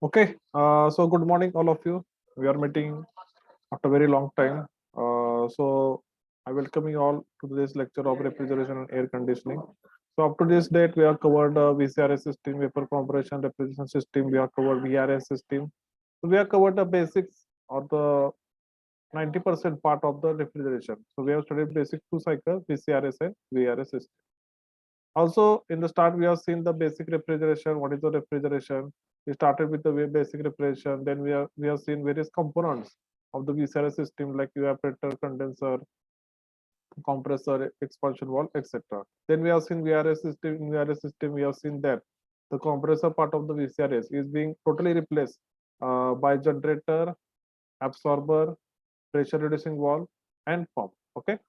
Okay, so good morning, all of you. We are meeting after a very long time. So I welcome you all to this lecture of refrigeration and air conditioning. So up to this date, we have covered VCRS system, vapor compression, refrigeration system. We have covered VRS system. So we have covered the basics or the 90% part of the refrigeration. So we have studied basic two cycles, VCRS and VRS system. Also, in the start, we have seen the basic refrigeration. What is the refrigeration? We started with the basic refrigeration. Then we have seen various components of the VCRS system like evaporator, condenser, compressor, expansion valve, etc. Then we have seen VRS system. In VRS system, we have seen that the compressor part of the VCRS is being totally replaced by generator, absorber, pressure reducing valve, and pump. Okay,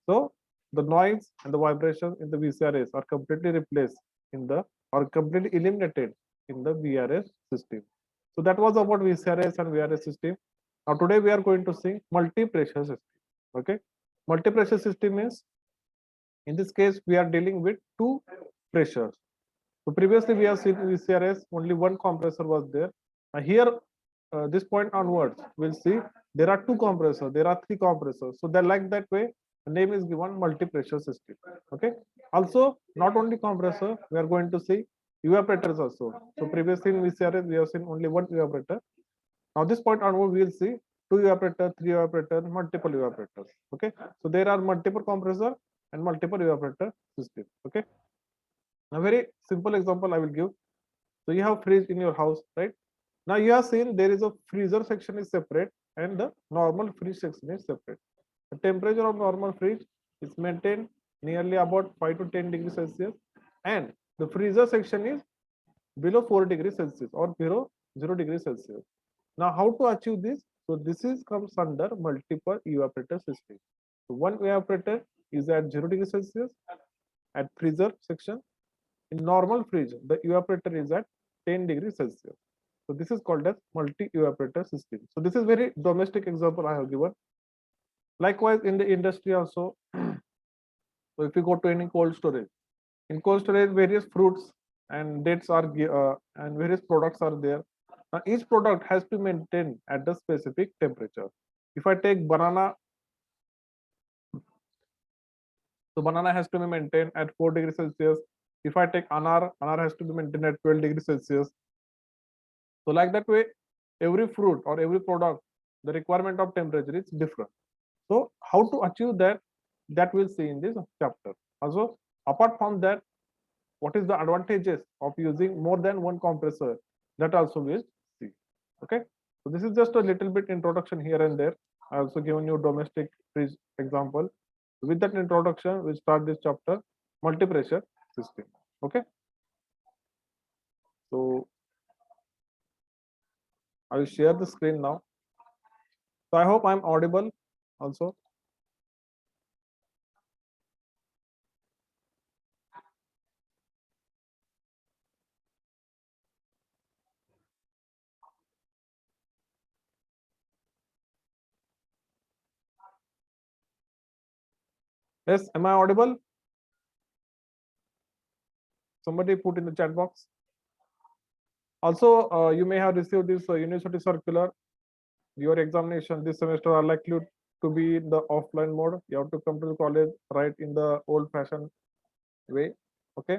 so the noise and the vibration in the VCRS are completely replaced in the or completely eliminated in the VRS system. So that was about VCRS and VRS system. Now today we are going to see multi-pressure system. Okay, multi-pressure system means in this case we are dealing with two pressures. So previously we have seen VCRS only one compressor was there. Here this point onwards we'll see there are two compressors, there are three compressors. So they like that way the name is given multi-pressure system. Okay. Also not only compressor, we are going to see evaporators also. So previously in VCRS we have seen only one evaporator. Now this point onward we will see two evaporator, three evaporator, multiple evaporators. Okay. So there are multiple compressor and multiple evaporator system. Okay. A very simple example I will give. So you have fridge in your house, right? Now you have seen there is a freezer section is separate and the normal fridge section is separate. The temperature of normal fridge is maintained nearly about 5 to 10 degrees Celsius and the freezer section is below 4 degrees Celsius or below 0 degrees Celsius. Now how to achieve this? So this is comes under multiple evaporator system. So one evaporator is at 0 degrees Celsius at freezer section. In normal fridge, the evaporator is at 10 degrees Celsius. So this is called as multi-evaporator system. So this is very domestic example I have given. Likewise, in the industry also, so if you go to any cold storage, in cold storage, various fruits and dates are and various products are there. Now, each product has to maintain at the specific temperature. If I take banana, so banana has to be maintained at 4 degrees Celsius. If I take anar, anar has to be maintained at 12 degrees Celsius. So like that way, every fruit or every product, the requirement of temperature is different. So how to achieve that, that we'll see in this chapter. Also, apart from that, what is the advantages of using more than one compressor, that also we'll see. Okay, so this is just a little bit introduction here and there. I also given you domestic fridge example. With that introduction, we start this chapter, multi-pressure system. Okay, so I will share the screen now. So I hope I'm audible also. Yes, am I audible? Somebody put in the chat box. Also, you may have received this university circular. Your examination this semester are likely to be in the offline mode. You have to come to the college right in the old-fashioned way. Okay,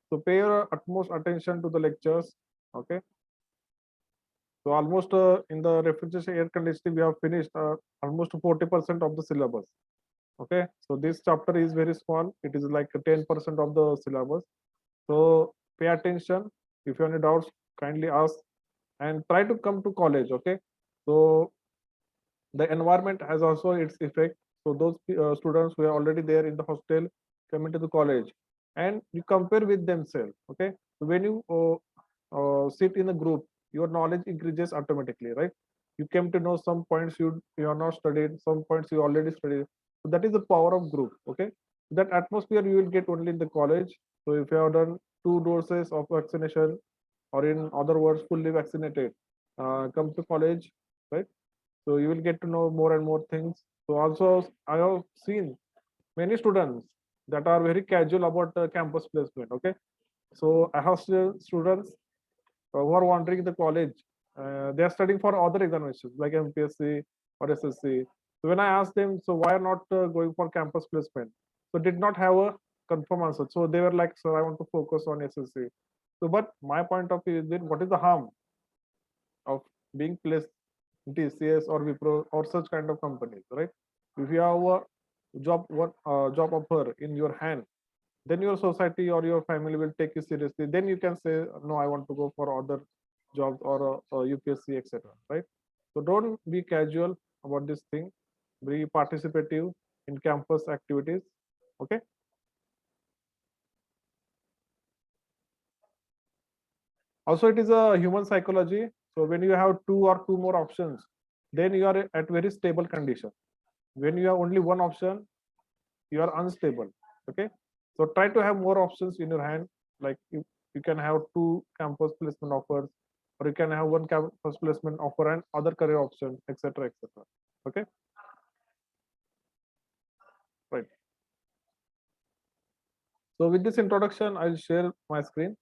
so pay your utmost attention to the lectures. Okay, so almost in the refrigeration air conditioning we have finished almost 40% of the syllabus. Okay, so this chapter is very small. It is like 10% of the syllabus. So pay attention. If you have any doubts, kindly ask and try to come to college. Okay, so the environment has also its effect. So those students who are already there in the hostel coming to the college and you compare with themselves. Okay, so when you sit in a group, your knowledge increases automatically, right? You came to know some points you are not studied, some points you already studied. So that is the power of group. Okay, that atmosphere you will get only in the college. So if you have done 2 doses of vaccination, or in other words, fully vaccinated, come to college, right? So you will get to know more and more things. So also I have seen many students, that are very casual about campus placement. Okay, so I have students who are wandering the college. They are studying for other examinations like MPSC or SSC. So when I asked them, so why not going for campus placement? So did not have a confirm answer. So they were like, sir, I want to focus on SSC. So, but my point of view is that what is the harm of being placed in TCS or Wipro or such kind of companies, right? If you have a job offer in your hand, then your society or your family will take you seriously. Then you can say, no, I want to go for other jobs or UPSC, etc. Right? So don't be casual about this thing. Be participative in campus activities. Okay. Also, it is a human psychology. So when you have two or two more options, then you are at very stable condition. When you have only one option, you are unstable. Okay, so try to have more options in your hand. Like you can have two campus placement offers, or you can have one campus placement offer and other career option, etc., etc. Okay, right. So with this introduction, I'll share my screen.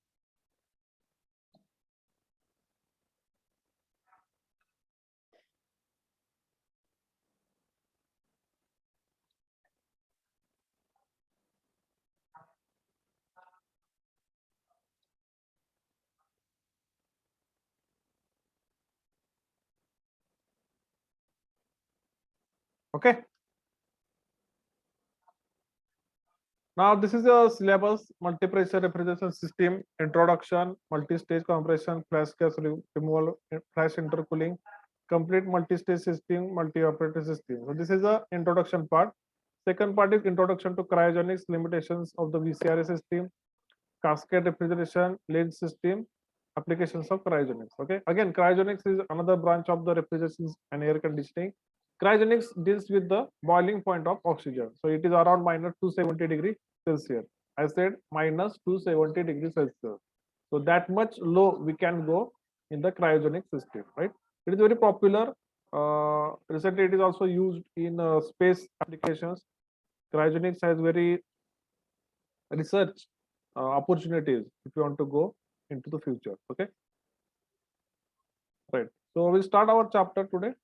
Okay, now this is a syllabus: multi-pressure refrigeration system introduction, multi-stage compression, flash gas removal, flash intercooling, complete multi-stage system, multi-operator system. So this is the introduction part. Second part is introduction to cryogenics, limitations of the VCRA system, cascade refrigeration, lead system, applications of cryogenics. Okay, again, cryogenics is another branch of the refrigeration and air conditioning. Cryogenics deals with the boiling point of oxygen. So it is around minus 270 degrees Celsius. I said minus 270 degrees Celsius. So that much low we can go in the cryogenic system, right? It is very popular. Recently, it is also used in space applications. Cryogenics has very research opportunities if you want to go into the future. Okay, right. So we'll start our chapter today.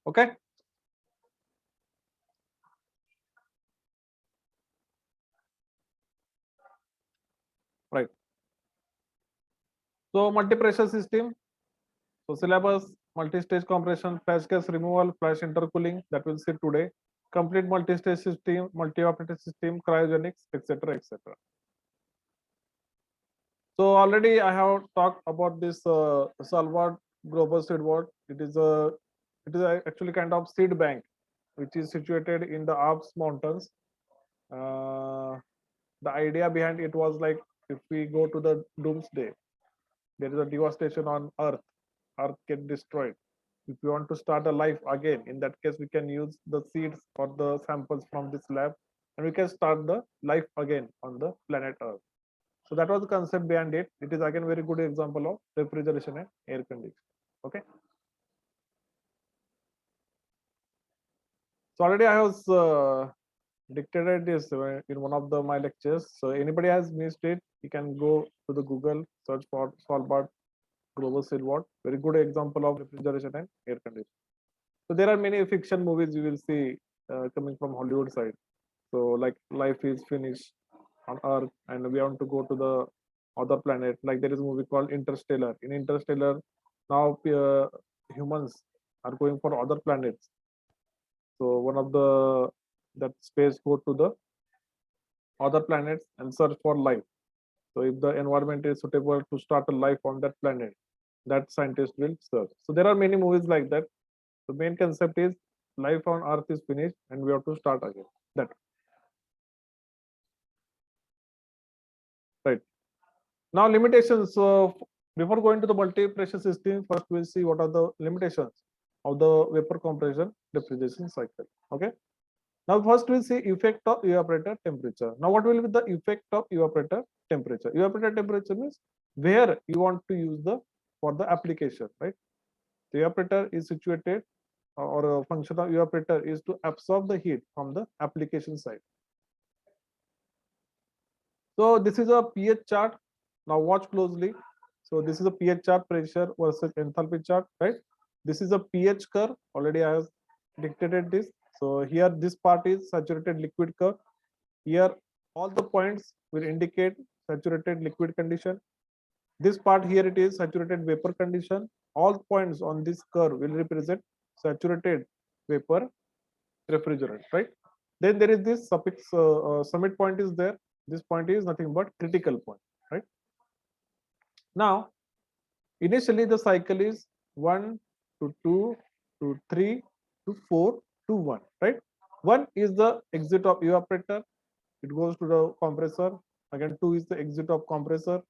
Okay, right. So multi-pressure system. So syllabus: multi-stage compression, flash gas removal, flash intercooling. That we'll see today. Complete multi-stage system, multi-operator system, cryogenics, etc., etc. So already I have talked about this Svalbard global seed vault. It is actually kind of seed bank which is situated in the Alps mountains. Uh, the idea behind it was like, if we go to the doomsday, there is a devastation on Earth. Earth get destroyed. If we want to start a life again, in that case, we can use the seeds or the samples from this lab, and we can start the life again on the planet Earth. So that was the concept behind it. It is again very good example of refrigeration and air conditioning. Okay. So already I was dictated this in one of my lectures. So anybody has missed it, you can go to the Google, search for Svalbard global seal vault. Very good example of refrigeration and air conditioning. So there are many fiction movies you will see coming from Hollywood side. So like life is finished on Earth and we want to go to the other planet. Like there is a movie called Interstellar. In Interstellar, now humans are going for other planets. So one of the that space go to the other planets and search for life. So if the environment is suitable to start a life on that planet, that scientist will search. So there are many movies like that. The main concept is life on Earth is finished and we have to start again. That right. Now limitations. So before going to the multi-pressure system, first we'll see what are the limitations of the vapor compression refrigeration cycle. Okay. Now first we'll see effect of evaporator temperature. Now what will be the effect of evaporator temperature? Evaporator temperature means where you want to use the for the application, right? The evaporator is situated or a function of evaporator is to absorb the heat from the application side. So this is a pH chart. Now watch closely. So this is a pH chart, pressure versus enthalpy chart, right? This is a pH curve. Already I have dictated this. So here this part is saturated liquid curve. Here all the points will indicate saturated liquid condition. This part here it is saturated vapor condition. All points on this curve will represent saturated vapor refrigerant, right? Then there is this suffix summit point is there. This point is nothing but critical point, right? Now, initially the cycle is 1 to 2 to 3 to 4 to 1, right? 1 is the exit of evaporator. It goes to the compressor. Again, 2 is the exit of compressor.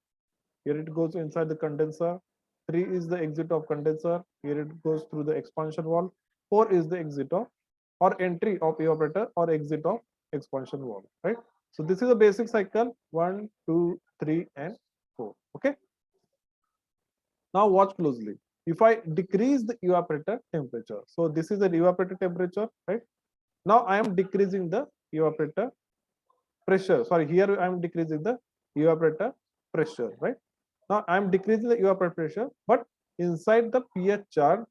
Here it goes inside the condenser. 3 is the exit of condenser. Here it goes through the expansion valve. 4 is the exit of or entry of evaporator or exit of expansion valve, right? So this is a basic cycle 1, 2, 3, and 4. Okay. Now watch closely. If I decrease the evaporator temperature, so this is the evaporator temperature, right? Now I am decreasing the evaporator pressure. Sorry, here I am decreasing the evaporator pressure, right? Now I am decreasing the evaporator pressure, but inside the pH chart,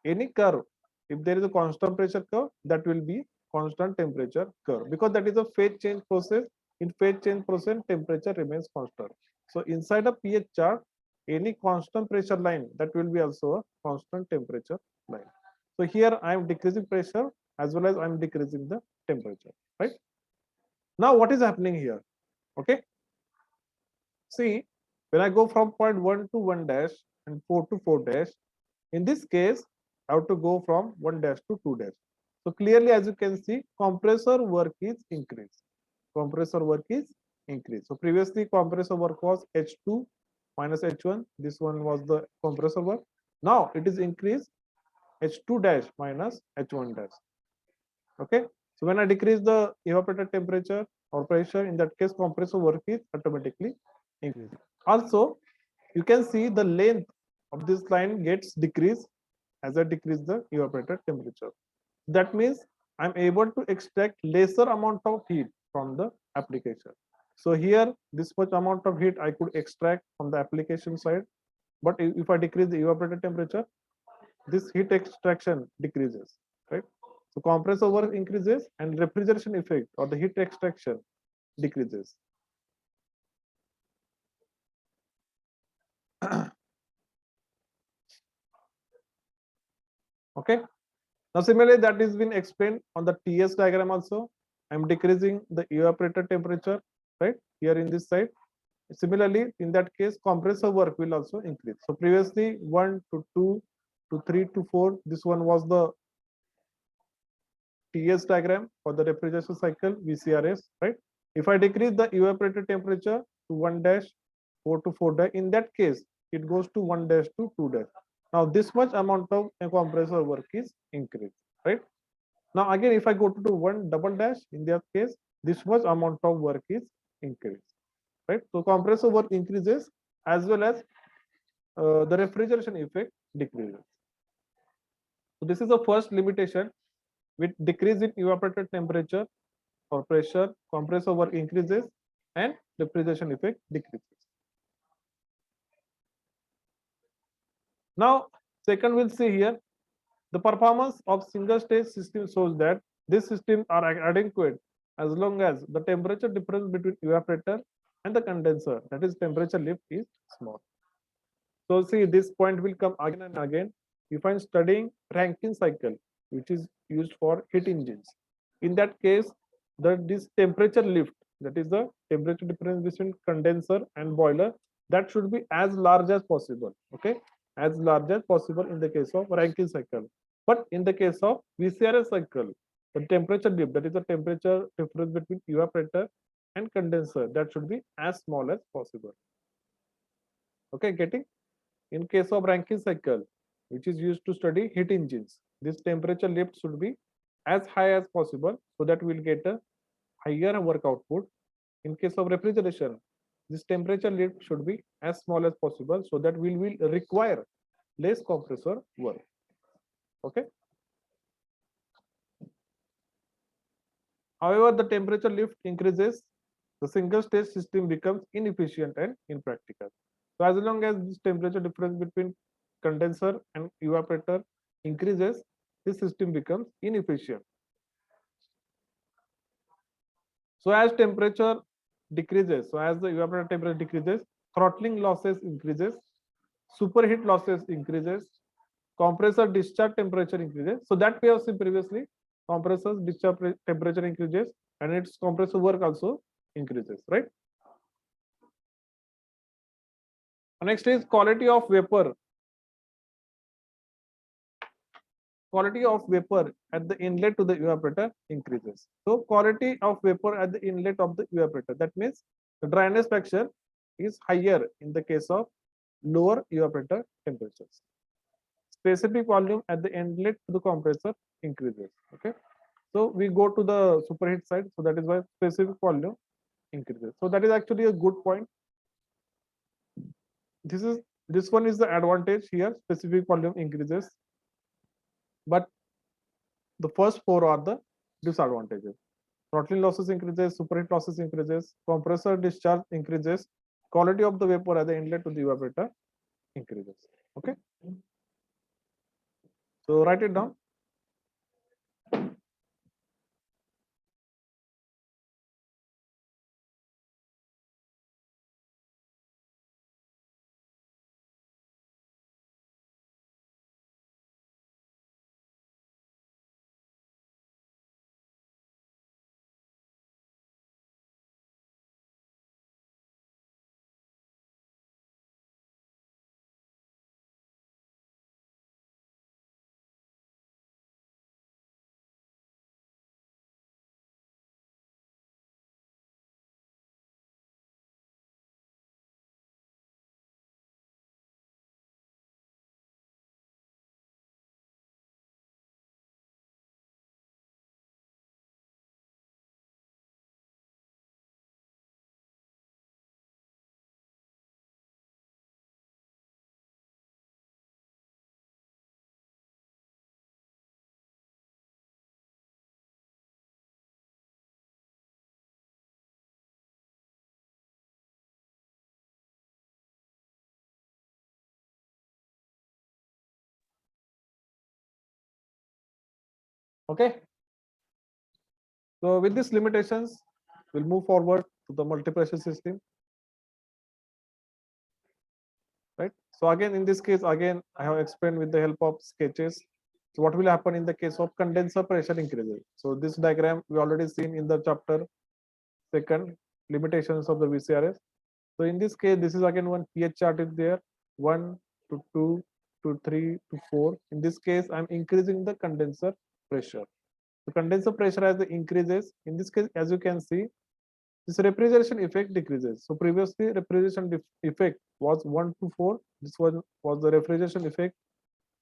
any curve, if there is a constant pressure curve, that will be constant temperature curve because that is a phase change process. In phase change process, temperature remains constant. So inside a pH chart, any constant pressure line, that will be also a constant temperature line. So here I am decreasing pressure as well as I am decreasing the temperature, right? Now what is happening here? Okay. See, when I go from point 1 to 1 dash and 4 to 4 dash, in this case, I have to go from 1 dash to 2 dash. So clearly, as you can see, compressor work is increased. Compressor work is increased. So previously, compressor work was H2 minus H1. This one was the compressor work. Now it is increased H2 dash minus H1 dash. Okay. So when I decrease the evaporator temperature or pressure, in that case, compressor work is automatically increased. Also, you can see the length of this line gets decreased as I decrease the evaporator temperature. That means I'm able to extract lesser amount of heat from the application. So here, this much amount of heat I could extract from the application side. But if I decrease the evaporator temperature, this heat extraction decreases, right? So compressor work increases and refrigeration effect or the heat extraction decreases. Okay. Now similarly, that is been explained on the TS diagram also. I'm decreasing the evaporator temperature, right? Here in this side. Similarly, in that case, compressor work will also increase. So previously 1 to 2 to 3 to 4, this one was the TS diagram for the refrigeration cycle, VCRS, right? If I decrease the evaporator temperature to 1 dash, 4 to 4 dash, in that case, it goes to 1 dash to 2 dash. Now this much amount of compressor work is increased, right? Now again, if I go to 1 double dash, in that case, this much amount of work is increased, right? So compressor work increases as well as the refrigeration effect decreases. So this is the first limitation. With decrease in evaporator temperature or pressure, compressor work increases and refrigeration effect decreases. Now, second we'll see here, the performance of single stage system shows that these systems are adequate as long as the temperature difference between evaporator and the condenser, that is temperature lift, is small. So see, this point will come again and again. If I'm studying Rankine cycle, which is used for heat engines, in that case, this temperature lift, that is the temperature difference between condenser and boiler, that should be as large as possible. Okay, as large as possible in the case of Rankine cycle. But in the case of VCRS cycle, the temperature dip, that is the temperature difference between evaporator and condenser, that should be as small as possible. Okay, getting? In case of Rankine cycle, which is used to study heat engines, this temperature lift should be as high as possible so that we'll get a higher work output. In case of refrigeration, this temperature lift should be as small as possible so that we will require less compressor work. Okay. However, the temperature lift increases, the single stage system becomes inefficient and impractical. So as long as this temperature difference between condenser and evaporator increases, this system becomes inefficient. So as temperature decreases, so as the evaporator temperature decreases, throttling losses increases, superheat losses increases, compressor discharge temperature increases. So that we have seen previously, compressor's discharge temperature increases and its compressor work also increases, right? Next is quality of vapor. Quality of vapor at the inlet to the evaporator increases. So quality of vapor at the inlet of the evaporator, that means the dryness factor is higher in the case of lower evaporator temperatures. Specific volume at the inlet to the compressor increases. Okay, so we go to the superheat side, so that is why specific volume increases. So that is actually a good point. This one is the advantage here, specific volume increases, but the first four are the disadvantages. Throttling losses increases, superheat losses increases, compressor discharge increases, quality of the vapor at the inlet to the evaporator increases. Okay, so write it down. Okay, so with these limitations, we'll move forward to the multi-pressure system. Right. So again, in this case, again, I have explained with the help of sketches. So what will happen in the case of condenser pressure increases? So this diagram we already seen in the chapter second, limitations of the VCRS. So in this case, this is again one pH chart is there, 1 to 2 to 3 to 4. In this case, I'm increasing the condenser pressure. The condenser pressure as it increases, in this case, as you can see, this refrigeration effect decreases. So previously refrigeration effect was 1 to 4. This one was the refrigeration effect.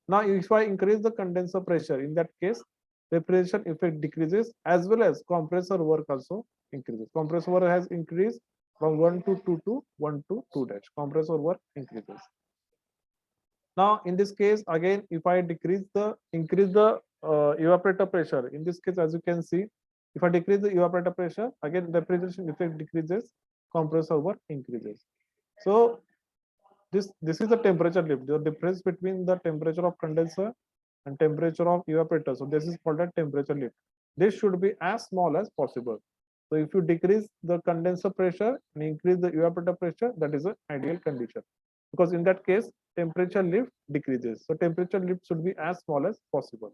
Now if I increase the condenser pressure, in that case, refrigeration effect decreases as well as compressor work also increases. Compressor work has increased from 1 to 2 to 1 to 2 dash. Compressor work increases. Now in this case, again, if I increase the evaporator pressure, in this case, as you can see, if I decrease the evaporator pressure, again refrigeration effect decreases, compressor work increases. So this is the temperature lift, the difference between the temperature of condenser and temperature of evaporator. So this is called a temperature lift. This should be as small as possible. So if you decrease the condenser pressure and increase the evaporator pressure, that is an ideal condition, because in that case temperature lift decreases. So temperature lift should be as small as possible.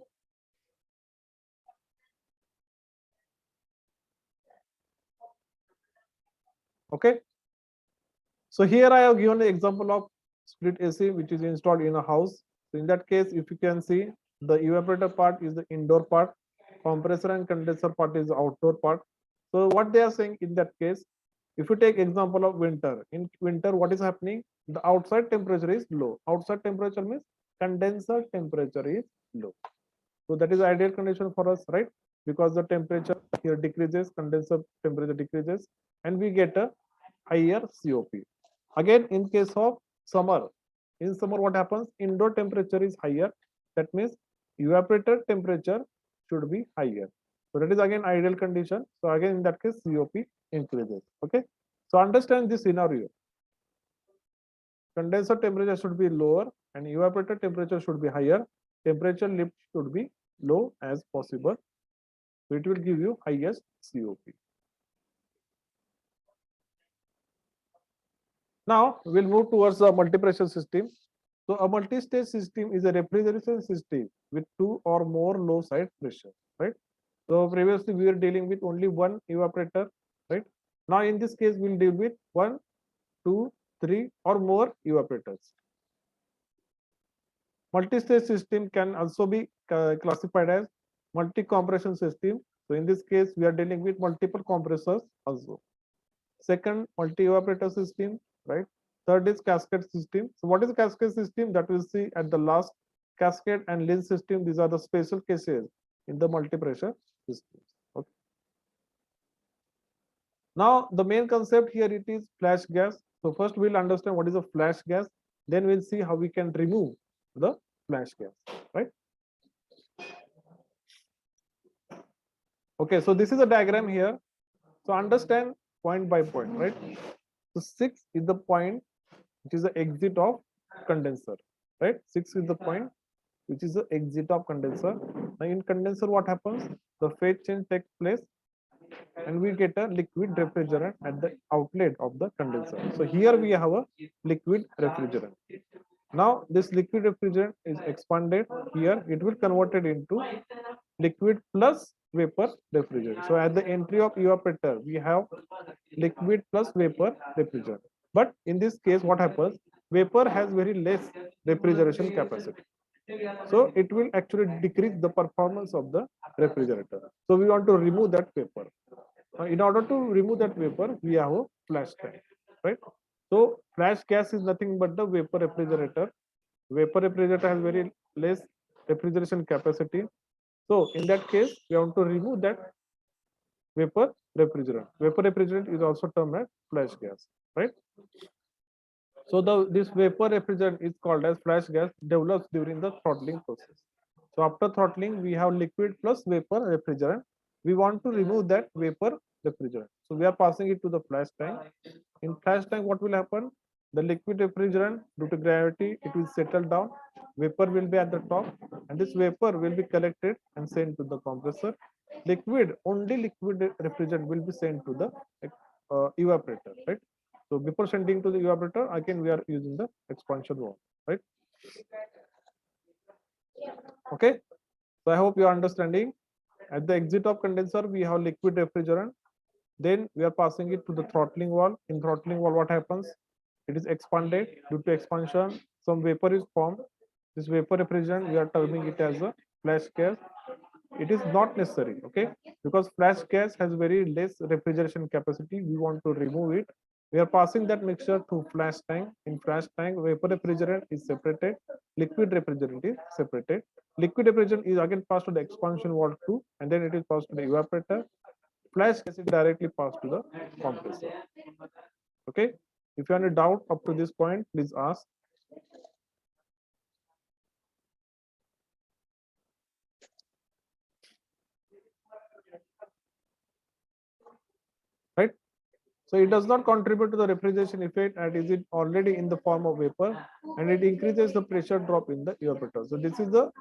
Okay, so here I have given the example of split AC which is installed in a house. So in that case, if you can see, the evaporator part is the indoor part, compressor and condenser part is the outdoor part. So what they are saying in that case, if you take example of winter, in winter what is happening? The outside temperature is low. Outside temperature means condenser temperature is low. So that is ideal condition for us, right? Because the temperature here decreases, condenser temperature decreases, and we get a higher COP. Again, in case of summer, in summer what happens? Indoor temperature is higher. That means evaporator temperature should be higher. So that is again ideal condition. So again in that case COP increases. Okay. So understand this scenario. Condenser temperature should be lower and evaporator temperature should be higher. Temperature lift should be low as possible. So it will give you highest COP. Now we'll move towards the multi-pressure system. So a multi-stage system is a refrigeration system with two or more low side pressure, right? So previously we were dealing with only one evaporator, right? Now in this case we'll deal with one, two, three or more evaporators. Multi-stage system can also be classified as multi-compression system. So in this case we are dealing with multiple compressors also. Second, multi-evaporator system, right? Third is cascade system. So what is cascade system? That we'll see at the last. Cascade and lens system, these are the special cases in the multi-pressure systems. Okay. Now the main concept here it is flash gas. So first we'll understand what is a flash gas, then we'll see how we can remove the flash gas, right? Okay, so this is a diagram here. So understand point by point, right? So 6 is the point which is the exit of condenser, right? 6 is the point which is the exit of condenser. Now in condenser what happens? The phase change takes place and we get a liquid refrigerant at the outlet of the condenser. So here we have a liquid refrigerant. Now this liquid refrigerant is expanded here, it will converted into liquid plus vapor refrigerant. So at the entry of evaporator, we have liquid plus vapor refrigerant. But in this case, what happens? Vapor has very less refrigeration capacity. So it will actually decrease the performance of the refrigerator. So we want to remove that vapor. In order to remove that vapor, we have a flash tank, right? So flash gas is nothing but the vapor refrigerator. Vapor refrigerator has very less refrigeration capacity. So in that case, we want to remove that vapor refrigerant. Vapor refrigerant is also termed as flash gas, right? So this vapor refrigerant is called as flash gas, develops during the throttling process. So after throttling, we have liquid plus vapor refrigerant. We want to remove that vapor refrigerant. So we are passing it to the flash tank. In flash tank, what will happen? The liquid refrigerant, due to gravity, it will settle down. Vapor will be at the top, and this vapor will be collected and sent to the compressor. Liquid, only liquid refrigerant will be sent to the evaporator, right? So before sending to the evaporator, again we are using the expansion valve, right? Okay. So I hope you are understanding. At the exit of condenser, we have liquid refrigerant. Then we are passing it to the throttling valve. In throttling valve, what happens? It is expanded. Due to expansion, some vapor is formed. This vapor refrigerant, we are terming it as a flash gas. It is not necessary, okay? Because flash gas has very less refrigeration capacity. We want to remove it. We are passing that mixture to flash tank. In flash tank, vapor refrigerant is separated. Liquid refrigerant is separated. Liquid refrigerant is again passed to the expansion valve 2, and then it is passed to the evaporator. Flash gas is directly passed to the compressor. Okay. If you have any doubt up to this point, please ask. Right. So it does not contribute to the refrigeration effect, and is it already in the form of vapor, and it increases the pressure drop in the evaporator. So this is the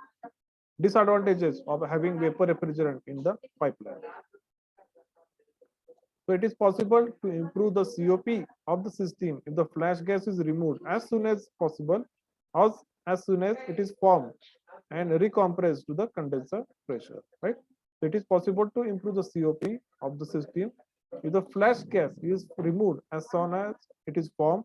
disadvantages of having vapor refrigerant in the pipeline. So it is possible to improve the COP of the system if the flash gas is removed as soon as possible, as soon as it is formed and recompressed to the condenser pressure, right? So it is possible to improve the COP of the system if the flash gas is removed as soon as it is formed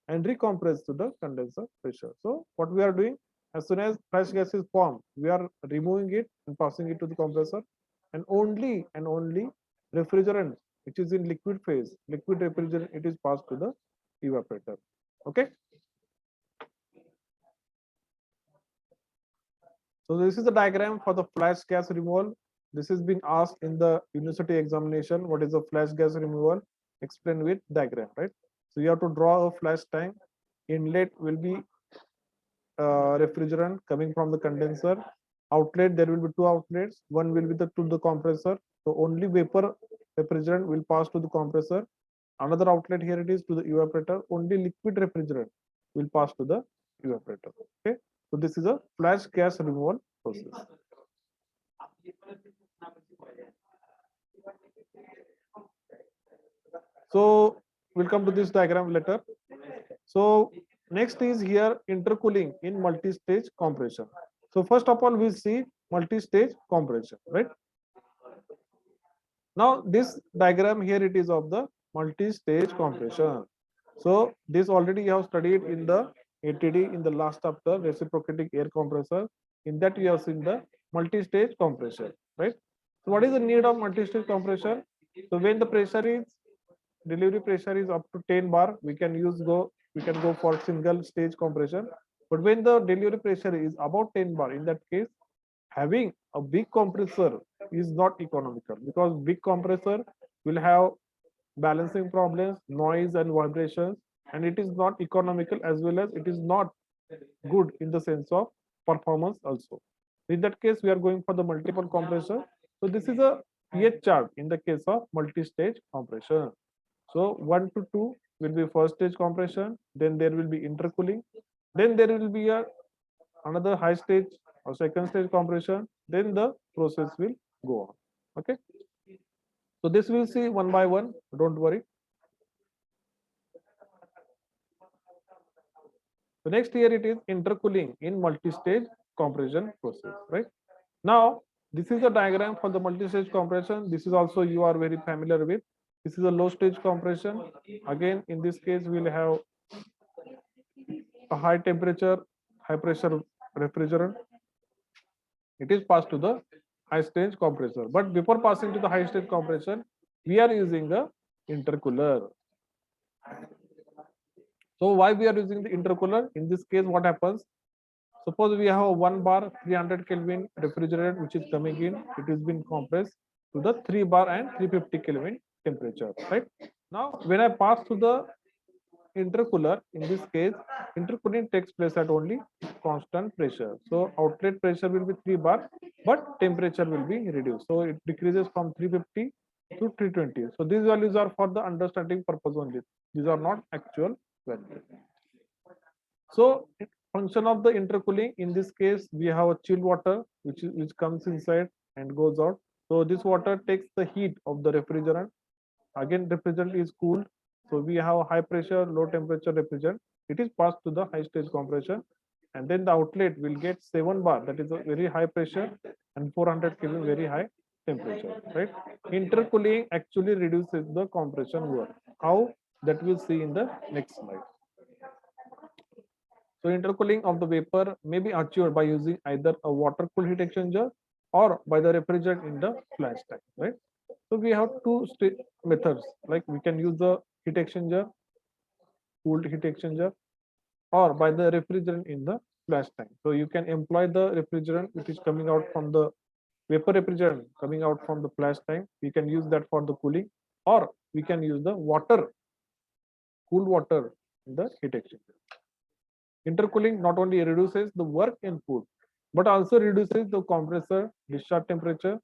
and recompress to the condenser pressure. So what we are doing, as soon as fresh gas is formed, we are removing it and passing it to the compressor, and only refrigerant which is in liquid phase, liquid refrigerant, it is passed to the evaporator. Okay. So this is the diagram for the flash gas removal. This has been asked in the university examination. What is the flash gas removal? Explain with diagram, right? So you have to draw a flash tank. Inlet will be refrigerant coming from the condenser. Outlet, there will be two outlets. One will be to the compressor. So only vapor refrigerant will pass to the compressor. Another outlet here it is to the evaporator. Only liquid refrigerant will pass to the evaporator. Okay. So this is a flash gas removal process. So we'll come to this diagram later. So next is here intercooling in multi-stage compression. So first of all, we see multi-stage compression, right? Now this diagram here it is of the multi-stage compression. So this already you have studied in the ATD in the last chapter, reciprocating air compressor. In that you have seen the multi-stage compression, right? So what is the need of multi-stage compression? So when the pressure is delivery pressure is up to 10 bar, we can go for single stage compression. But when the delivery pressure is about 10 bar, in that case, having a big compressor is not economical, because big compressor will have balancing problems, noise and vibrations, and it is not economical, as well as it is not good in the sense of performance also. In that case, we are going for the multiple compressor. So this is a pH chart in the case of multi-stage compression. So 1 to 2 will be first stage compression, then there will be intercooling, then there will be another high stage or second stage compression, then the process will go on. Okay. So this we'll see one by one, don't worry. So next here it is intercooling in multi-stage compression process, right? Now this is a diagram for the multi-stage compression. This is also you are very familiar with. This is a low stage compression. Again, in this case, we'll have a high temperature, high pressure refrigerant. It is passed to the high stage compressor. But before passing to the high stage compression, we are using the intercooler. So why we are using the intercooler? In this case, what happens? Suppose we have a 1 bar 300 Kelvin refrigerant which is coming in, it is been compressed to the 3 bar and 350 Kelvin temperature, right? Now, when I pass to the intercooler, in this case, intercooling takes place at only constant pressure. So outlet pressure will be 3 bar, but temperature will be reduced. So it decreases from 350 to 320. So these values are for the understanding purpose only. These are not actual values. So function of the intercooling, in this case we have a chill water which comes inside and goes out. So this water takes the heat of the refrigerant. Again, refrigerant is cooled. So we have a high pressure, low temperature refrigerant. It is passed to the high stage compression, and then the outlet will get 7 bar, that is a very high pressure, and 400 Kelvin very high temperature, right? Intercooling actually reduces the compression work. How? That we'll see in the next slide. So intercooling of the vapor may be achieved by using either a water cooled heat exchanger or by the refrigerant in the flash tank, right? So we have two methods, like we can use the heat exchanger, cooled heat exchanger, or by the refrigerant in the flash tank. So you can employ the refrigerant which is coming out from the vapor refrigerant coming out from the flash tank. We can use that for the cooling, or we can use the water, cool water in the heat exchanger. Intercooling not only reduces the work input, but also reduces the compressor discharge temperature,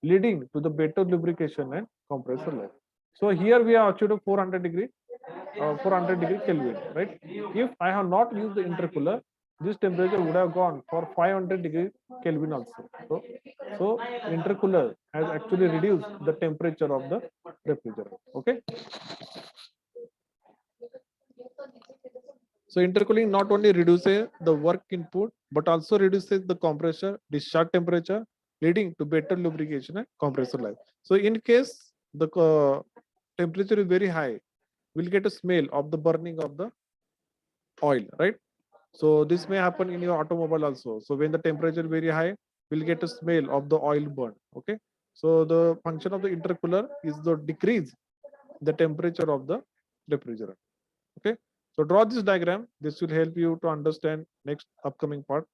leading to the better lubrication and compressor life. So here we have achieved 400 degree Kelvin, right? If I have not used the intercooler, this temperature would have gone for 500 degree Kelvin also. So intercooler has actually reduced the temperature of the refrigerant. Okay. So intercooling not only reduces the work input, but also reduces the compressor discharge temperature, leading to better lubrication and compressor life. So in case the temperature is very high, we'll get a smell of the burning of the oil, right? So this may happen in your automobile also. So when the temperature very high, we'll get a smell of the oil burn. Okay. So the function of the intercooler is the decrease the temperature of the refrigerant. Okay. So draw this diagram. This will help you to understand next upcoming part.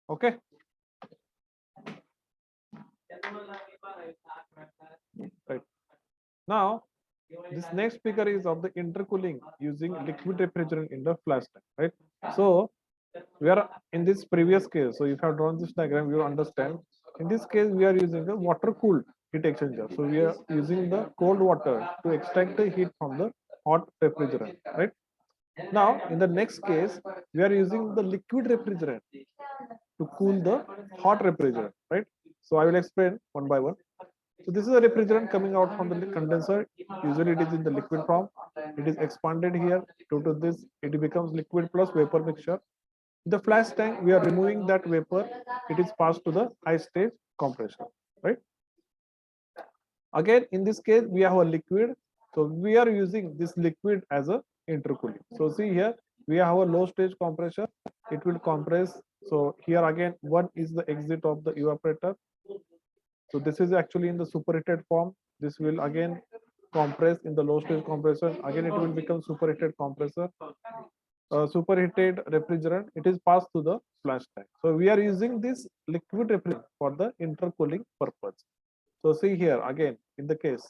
Okay. Right. Now, this next figure is of the intercooling using liquid refrigerant in the flash tank, right? So we are in this previous case. So if I have drawn this diagram, you understand. In this case, we are using the water cooled heat exchanger. So we are using the cold water to extract the heat from the hot refrigerant, right? Now, in the next case, we are using the liquid refrigerant to cool the hot refrigerant, right? So I will explain one by one. So this is a refrigerant coming out from the condenser. Usually it is in the liquid form. It is expanded here. Due to this, it becomes liquid plus vapor mixture. In the flash tank, we are removing that vapor. It is passed to the high stage compression, right? Again, in this case, we have a liquid. So we are using this liquid as a intercooling. So see here, we have a low stage compressor. It will compress. So here again, one is the exit of the evaporator. So this is actually in the superheated form. This will again compress in the low stage compression. Again, it will become superheated compressor. Superheated refrigerant, it is passed to the flash tank. So we are using this liquid refrigerant for the intercooling purpose. So see here again, in the case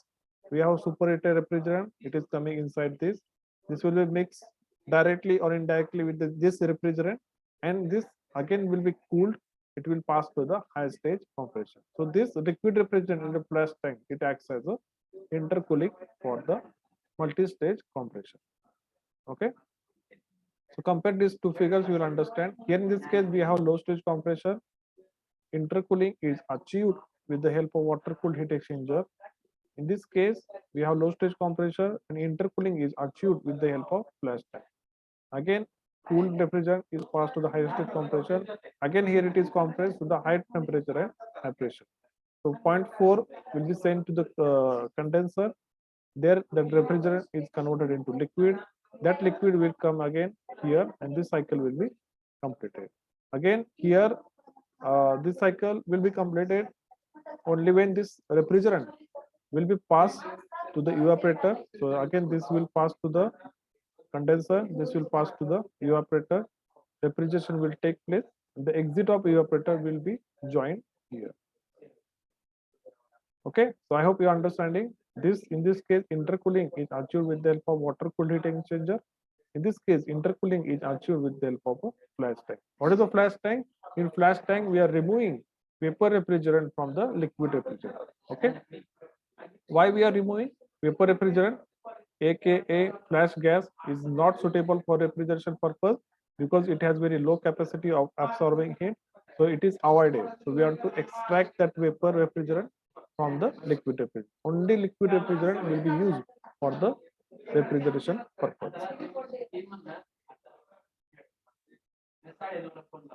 we have superheated refrigerant, it is coming inside this. This will be mixed directly or indirectly with this refrigerant, and this again will be cooled. It will pass to the high stage compression. So this liquid refrigerant in the flash tank, it acts as a intercooling for the multi-stage compression. Okay. So compare these two figures, you will understand. Here in this case, we have low stage compression. Intercooling is achieved with the help of water cooled heat exchanger. In this case, we have low stage compression and intercooling is achieved with the help of flash tank. Again, cooled refrigerant is passed to the high stage compression. Again, here it is compressed to the high temperature and high pressure. So 0.4 will be sent to the condenser. There, the refrigerant is converted into liquid. That liquid will come again here, and this cycle will be completed. Again, here, this cycle will be completed only when this refrigerant will be passed to the evaporator. So again, this will pass to the condenser. This will pass to the evaporator. Refrigeration will take place. The exit of evaporator will be joined here. Okay, so I hope you are understanding this. In this case, intercooling is achieved with the help of water cooled heat exchanger. In this case, intercooling is achieved with the help of a flash tank. What is a flash tank? In flash tank, we are removing vapor refrigerant from the liquid refrigerant. Okay, why we are removing vapor refrigerant, aka flash gas, is not suitable for refrigeration purpose because it has very low capacity of absorbing heat, so it is avoided. So we have to extract that vapor refrigerant from the liquid refrigerant. Only liquid refrigerant will be used for the refrigeration purpose.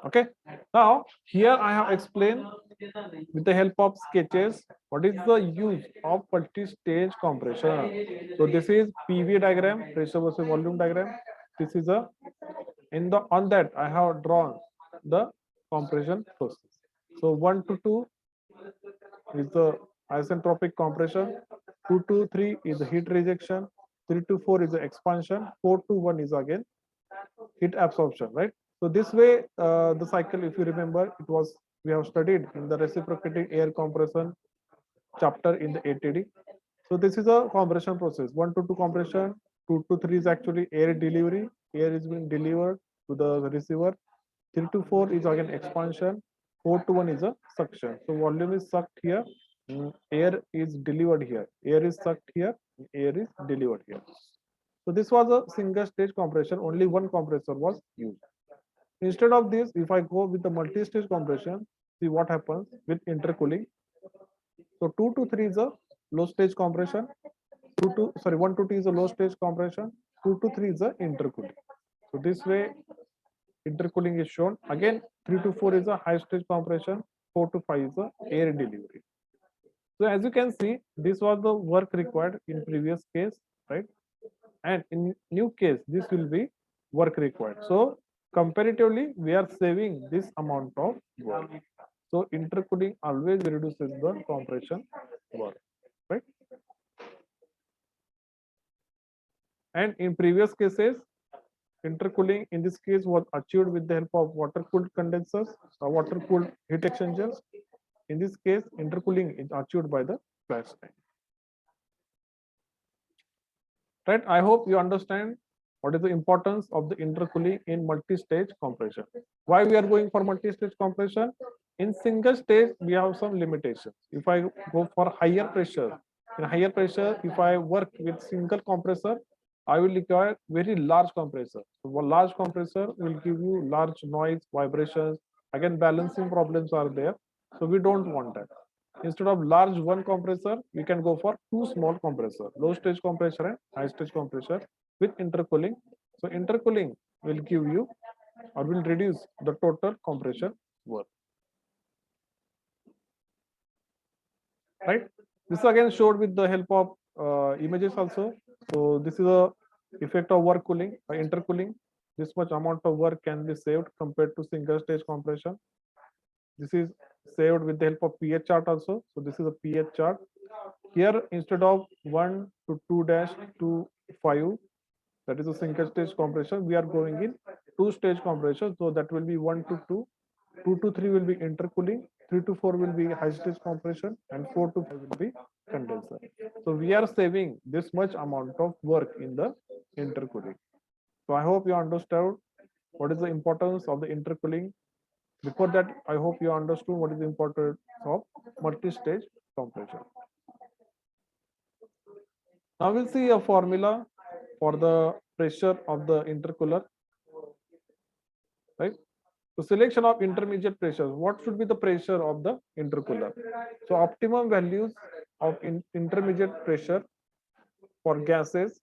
Okay, now here I have explained with the help of sketches what is the use of multi-stage compression. So this is PV diagram, pressure versus volume diagram. This is a on that I have drawn the compression process. So 1 to 2 is the isentropic compression, 2 to 3 is the heat rejection, 3 to 4 is the expansion, 4 to 1 is again heat absorption, right? So this way, the cycle, if you remember, it was we have studied in the reciprocating air compression chapter in the ATD. So this is a compression process. 1 to 2 compression, 2 to 3 is actually air delivery. Air is being delivered to the receiver. 3 to 4 is again expansion. 4 to 1 is a suction. So volume is sucked here. Air is delivered here. Air is sucked here. Air is delivered here. So this was a single stage compression. Only one compressor was used. Instead of this, if I go with the multi-stage compression, see what happens with intercooling. So 2 to 3 is a low stage compression. 1 to 2 is a low stage compression. 2 to 3 is a intercooling. So this way, intercooling is shown. Again, 3 to 4 is a high stage compression. 4 to 5 is a air delivery. So as you can see, this was the work required in previous case, right? And in new case, this will be work required. So comparatively, we are saving this amount of work. So intercooling always reduces the compression work, right? And in previous cases, intercooling in this case was achieved with the help of water cooled condensers or water cooled heat exchangers. In this case, intercooling is achieved by the flash tank. Right? I hope you understand what is the importance of the intercooling in multi-stage compression. Why we are going for multi-stage compression? In single stage, we have some limitations. If I go for higher pressure, in higher pressure, if I work with single compressor, I will require very large compressor. So a large compressor will give you large noise, vibrations. Again, balancing problems are there. So we don't want that. Instead of large one compressor, we can go for two small compressor, low stage compressor and high stage compressor with intercooling. So intercooling will give you or will reduce the total compression work. Right? This again showed with the help of images also. So this is a effect of work cooling by intercooling. This much amount of work can be saved compared to single stage compression. This is saved with the help of pH chart also. So this is a pH chart. Here instead of 1 to 2 dash to 5, that is a single stage compression, we are going in two stage compression. So that will be 1 to 2, 2 to 3 will be intercooling, 3 to 4 will be high stage compression, and 4 to 5 will be condenser. So we are saving this much amount of work in the intercooling. So I hope you understood what is the importance of the intercooling. Before that, I hope you understood what is the importance of multi-stage compression. Now we'll see a formula for the pressure of the intercooler, right? So selection of intermediate pressures. What should be the pressure of the intercooler? So optimum values of intermediate pressure for gases.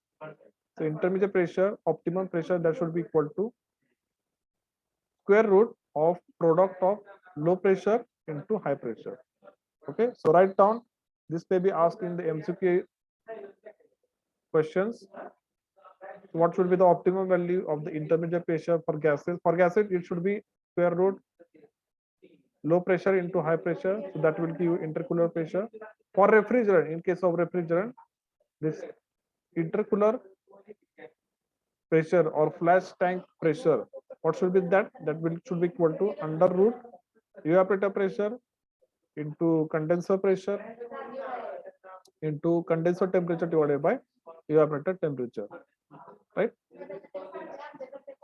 So intermediate pressure, optimum pressure, that should be equal to square root of product of low pressure into high pressure. Okay, so write down. This may be asked in the MCQ questions. So what should be the optimum value of the intermediate pressure for gases? For gases, it should be square root low pressure into high pressure. So that will give intercooler pressure. For refrigerant, in case of refrigerant, this intercooler pressure or flash tank pressure, what should be that? That will should be equal to under root evaporator pressure into condenser pressure into condenser temperature divided by evaporator temperature, right?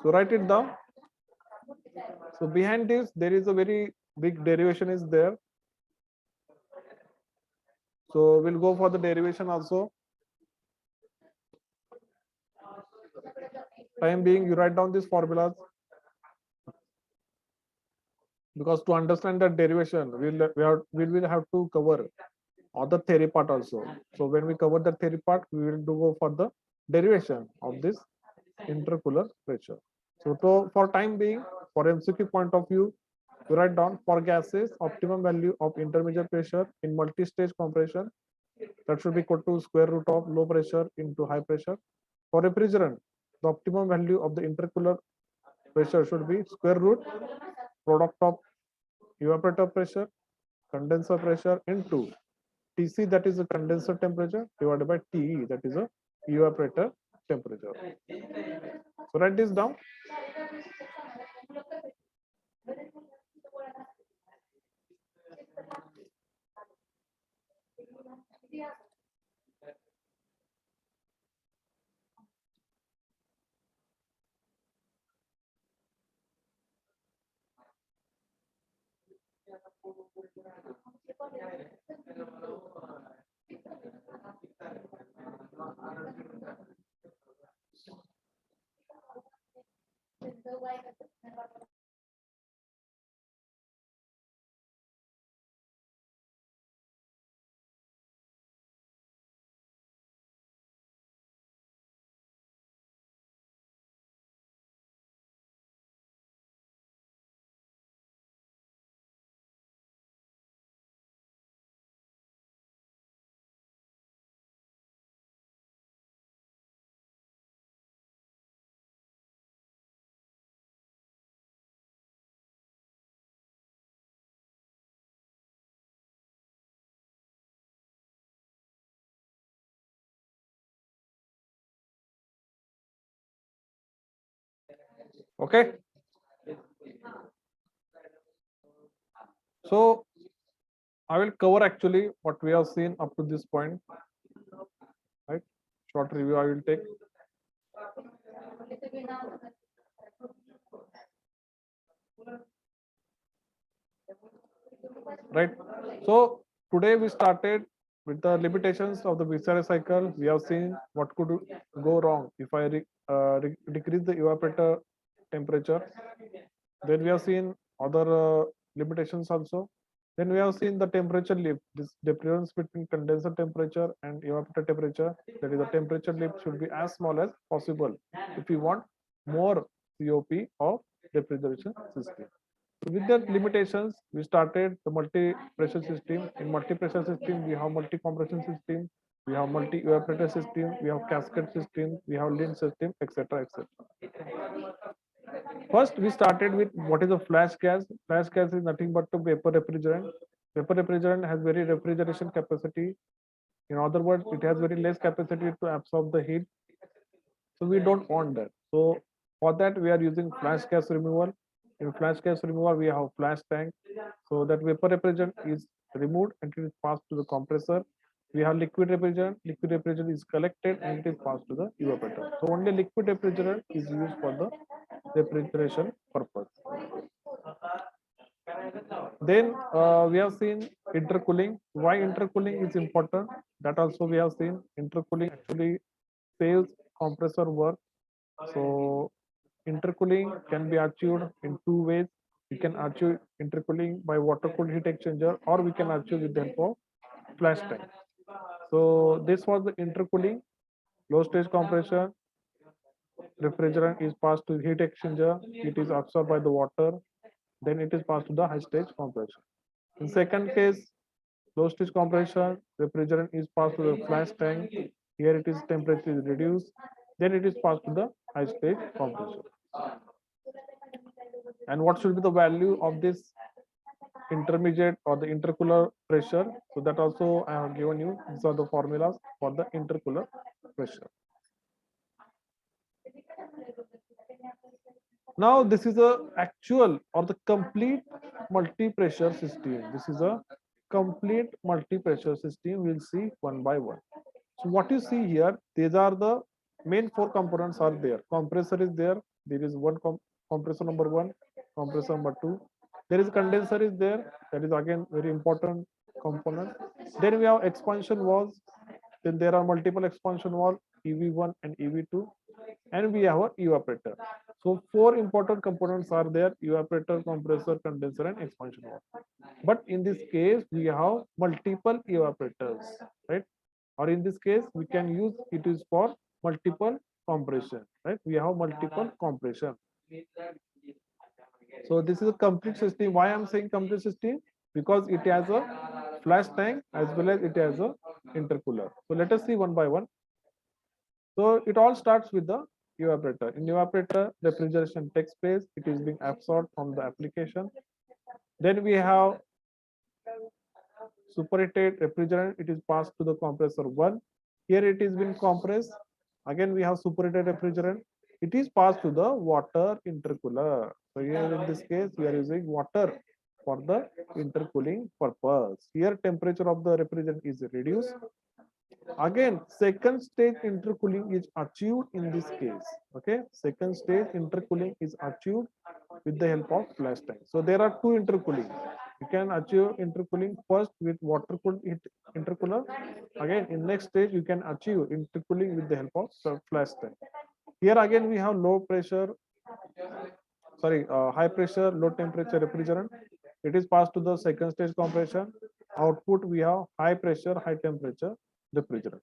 So write it down. So behind this, there is a very big derivation is there. So we'll go for the derivation also. Time being, you write down these formulas, because to understand that derivation, we will have to cover other theory part also. So when we cover the theory part, we will go for the derivation of this intercooler pressure. So for time being, for MCQ point of view, you write down for gases, optimum value of intermediate pressure in multi-stage compression, that should be equal to square root of low pressure into high pressure. For refrigerant, the optimum value of the intercooler pressure should be square root product of evaporator pressure, condenser pressure into Tc, that is the condenser temperature, divided by Te, that is a evaporator temperature. So write this down. Okay. So I will cover actually what we have seen up to this point, right? Short review I will take. Right. So today we started with the limitations of the VCRA cycle. We have seen what could go wrong if I decrease the evaporator temperature. Then we have seen other limitations also. Then we have seen the temperature leap, this difference between condenser temperature and evaporator temperature. That is, the temperature leap should be as small as possible if we want more COP of refrigeration system. With the limitations, we started the multi-pressure system. In multi-pressure system, we have multi-compression system, we have multi-evaporator system, we have cascade system, we have lean system, etc., etc. First, we started with what is a flash gas. Flash gas is nothing but a vapor refrigerant. Vapor refrigerant has very refrigeration capacity. In other words, it has very less capacity to absorb the heat. So we don't want that. So for that, we are using flash gas removal. In flash gas removal, we have flash tank. So that vapor refrigerant is removed and it is passed to the compressor. We have liquid refrigerant. Liquid refrigerant is collected and it is passed to the evaporator. So only liquid refrigerant is used for the refrigeration purpose. Then we have seen intercooling. Why intercooling is important? That also we have seen. Intercooling actually saves compressor work. So intercooling can be achieved in two ways. We can achieve intercooling by water cooled heat exchanger, or we can achieve with the help of flash tank. So this was the intercooling. Low stage compression, refrigerant is passed to heat exchanger, it is absorbed by the water, then it is passed to the high stage compression. In second case, low stage compression, refrigerant is passed to the flash tank. Here it is temperature is reduced, then it is passed to the high stage compression. And what should be the value of this intermediate or the intercooler pressure? So that also I have given you. These are the formulas for the intercooler pressure. Now this is a actual or the complete multi-pressure system. This is a complete multi-pressure system. We'll see one by one. So what you see here, these are the main four components are there. Compressor is there. There is one compressor number one, compressor number two. There is condenser is there. That is again very important component. Then we have expansion valves. Then there are multiple expansion valve, EV1 and EV2, and we have a evaporator. So four important components are there: evaporator, compressor, condenser, and expansion valve. But in this case, we have multiple evaporators, right? Or in this case, we can use it is for multiple compression, right? We have multiple compression. So this is a complete system. Why I'm saying complete system? Because it has a flash tank as well as it has a intercooler. So let us see one by one. So it all starts with the evaporator. In evaporator, refrigeration takes place. It is being absorbed from the application. Then we have superheated refrigerant. It is passed to the compressor one. Here it is been compressed. Again, we have superheated refrigerant. It is passed to the water intercooler. So here in this case, we are using water for the intercooling purpose. Here temperature of the refrigerant is reduced. Again, second stage intercooling is achieved in this case. Okay, second stage intercooling is achieved with the help of flash tank. So there are two intercooling. You can achieve intercooling first with water cooled intercooler. Again, in next stage you can achieve intercooling with the help of flash tank. Here again we have low pressure, high pressure, low temperature refrigerant. It is passed to the second stage compression. Output we have high pressure, high temperature refrigerant.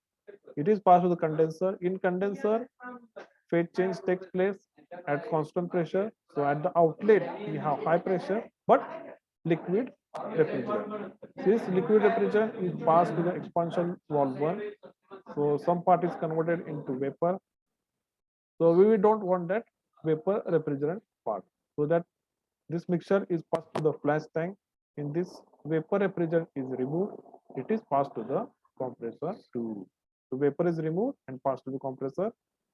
It is passed to the condenser. In condenser, phase change takes place at constant pressure. So at the outlet, we have high pressure, but liquid refrigerant. This liquid refrigerant is passed to the expansion valve one. So some part is converted into vapor. So we don't want that vapor refrigerant part. So that this mixture is passed to the flash tank. In this vapor refrigerant is removed. It is passed to the compressor two. The vapor is removed and passed to the compressor.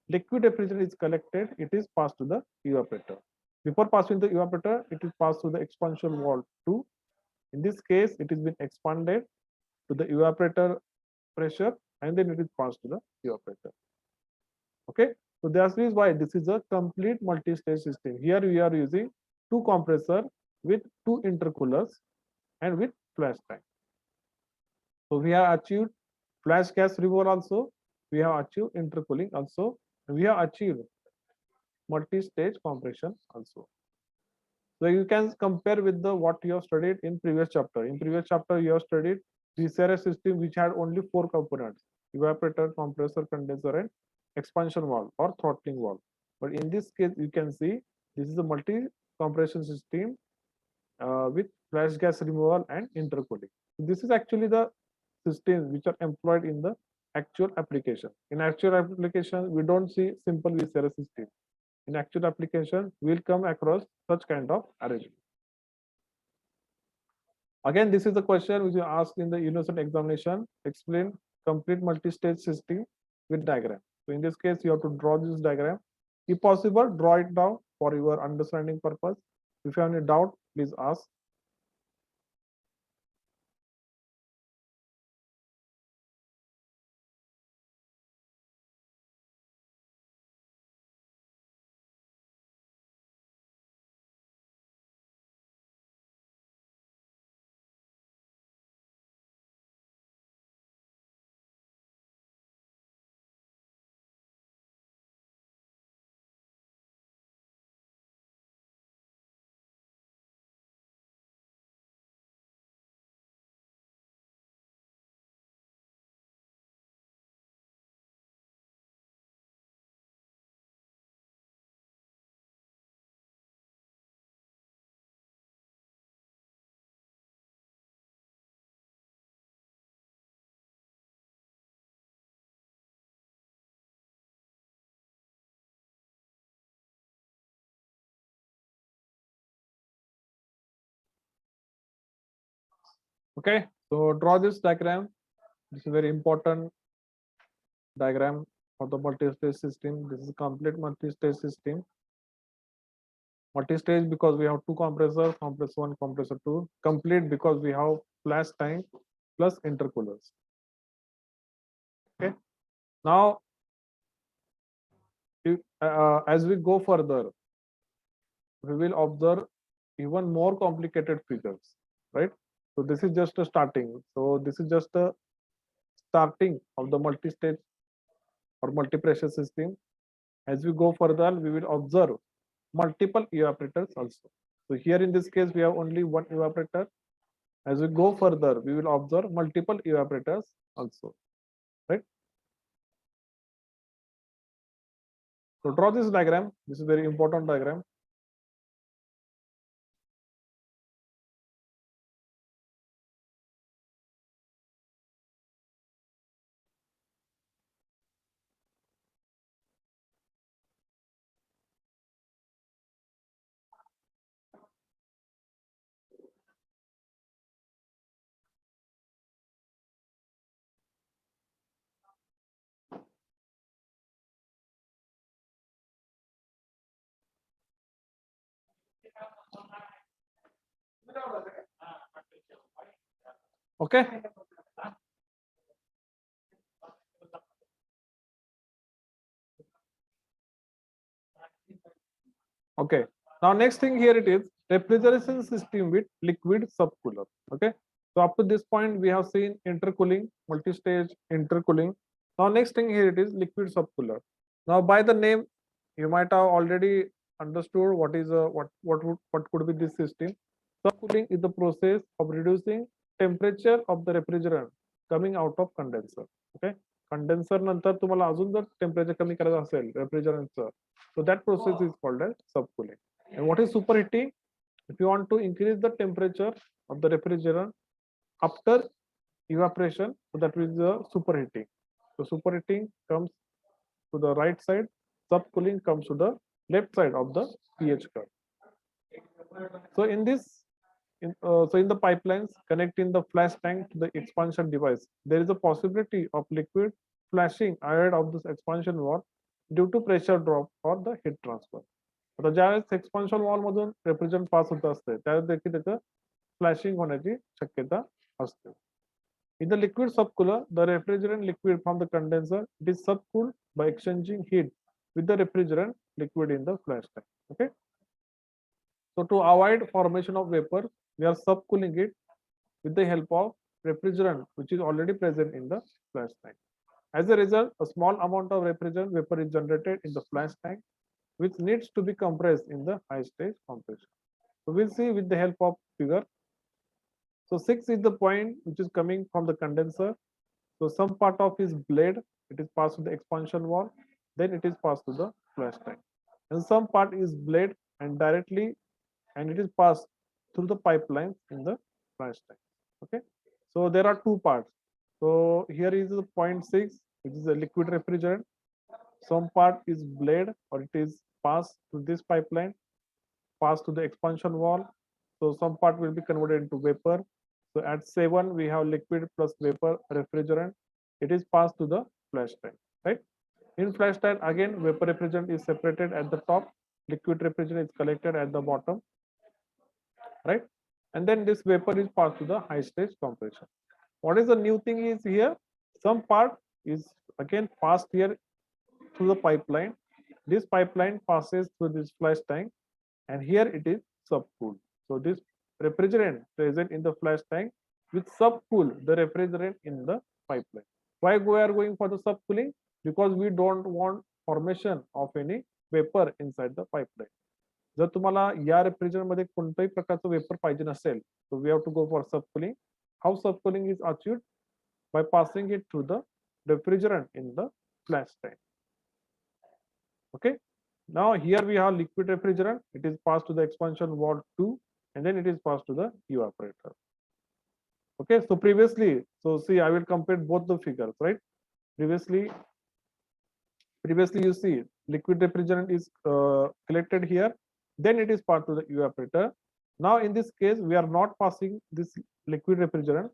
Liquid refrigerant is collected. It is passed to the evaporator. Before passing the evaporator, it is passed to the expansion valve two. In this case, it has been expanded to the evaporator pressure and then it is passed to the evaporator. Okay, so that is why this is a complete multi-stage system. Here we are using two compressor with two intercoolers and with flash tank. So we have achieved flash gas removal also, we have achieved intercooling also, and we have achieved multi-stage compression also. So you can compare with the what you have studied in previous chapter. In previous chapter, you have studied VCRS system which had only four components: evaporator, compressor, condenser, and expansion valve or throttling valve. But in this case, you can see this is a multi-compression system with flash gas removal and intercooling. So this is actually the systems which are employed in the actual application. In actual application, we don't see simple VCRS system. in actual application, we'll come across such kind of arrangement. Again, this is the question which you asked in the university examination. Explain complete multi-stage system with diagram. So in this case, you have to draw this diagram. If possible, draw it down for your understanding purpose. If you have any doubt, please ask. Okay, so draw this diagram. This is very important diagram for the multi-stage system. This is complete multi-stage system. Multi-stage because we have two compressors, compressor 1, compressor 2. Complete because we have flash tank plus intercoolers. Okay. Now, as we go further, we will observe even more complicated figures, right? So this is just a starting. So this is just a starting of the multi-stage or multi-pressure system. As we go further, we will observe multiple evaporators also. So here in this case, we have only one evaporator. As we go further, we will observe multiple evaporators also, right? So draw this diagram. This is very important diagram. Okay. Okay. Now next thing here it is refrigeration system with liquid subcooler. Okay. So up to this point we have seen intercooling, multi-stage intercooling. Now next thing here it is liquid subcooler. Now by the name you might have already understood what is what could be this system. Subcooling is the process of reducing temperature of the refrigerant coming out of condenser. Okay. Condenser नंतर तुम्हाला अजून जर temperature कमी करायचं असेल रेफ्रिजरंटचं so that process is called as subcooling. And what is superheating? If you want to increase the temperature of the refrigerant after evaporation, so that is the superheating. So superheating comes to the right side, subcooling comes to the left side of the pH curve. So in this, in the pipelines connecting the flash tank to the expansion device, there is a possibility of liquid flashing ahead of this expansion valve due to pressure drop or the heat transfer. आता ज्यावेळेस expansion wall मधून refrigerant पास होत असते त्यावेळेस देखील त्याचं flashing होण्याची शक्यता असते. In the liquid subcooler, the refrigerant liquid from the condenser it is subcooled by exchanging heat with the refrigerant liquid in the flash tank. Okay. So to avoid formation of vapor, we are subcooling it with the help of refrigerant which is already present in the flash tank. As a result, a small amount of refrigerant vapor is generated in the flash tank which needs to be compressed in the high stage compression. So we'll see with the help of figure. So 6 is the point which is coming from the condenser. So some part of his blade, it is passed to the expansion valve, then it is passed to the flash tank. And some part is blade and directly, and it is passed through the pipeline in the flash tank. Okay. So there are two parts. So here is the 0.6, which is a liquid refrigerant. Some part is blade or it is pass to this pipeline, pass to the expansion wall. So some part will be converted into vapor. So at 7, we have liquid plus vapor refrigerant. It is passed to the flash tank, right? In flash tank, again, vapor refrigerant is separated at the top, liquid refrigerant is collected at the bottom, right? And then this vapor is passed to the high stage compression. What is the new thing is here? Some part is again passed here through the pipeline. This pipeline passes through this flash tank, and here it is subcooled. So this refrigerant present in the flash tank will subcool the refrigerant in the pipeline. Why we are going for the subcooling? Because we don't want formation of any vapor inside the pipeline. जर तुम्हाला या refrigerator मध्ये कोणत्याही प्रकारचं vapour पाहिजे नसेल, so we have to go for subcooling. How subcooling is achieved? By passing it through the refrigerant in the flash tank. Okay. Now here we have liquid refrigerant. It is passed to the expansion wall 2, and then it is passed to the evaporator. Okay. So previously, so see, I will compare both the figures, right? Previously you see liquid refrigerant is collected here, then it is passed to the evaporator. Now in this case, we are not passing this liquid refrigerant.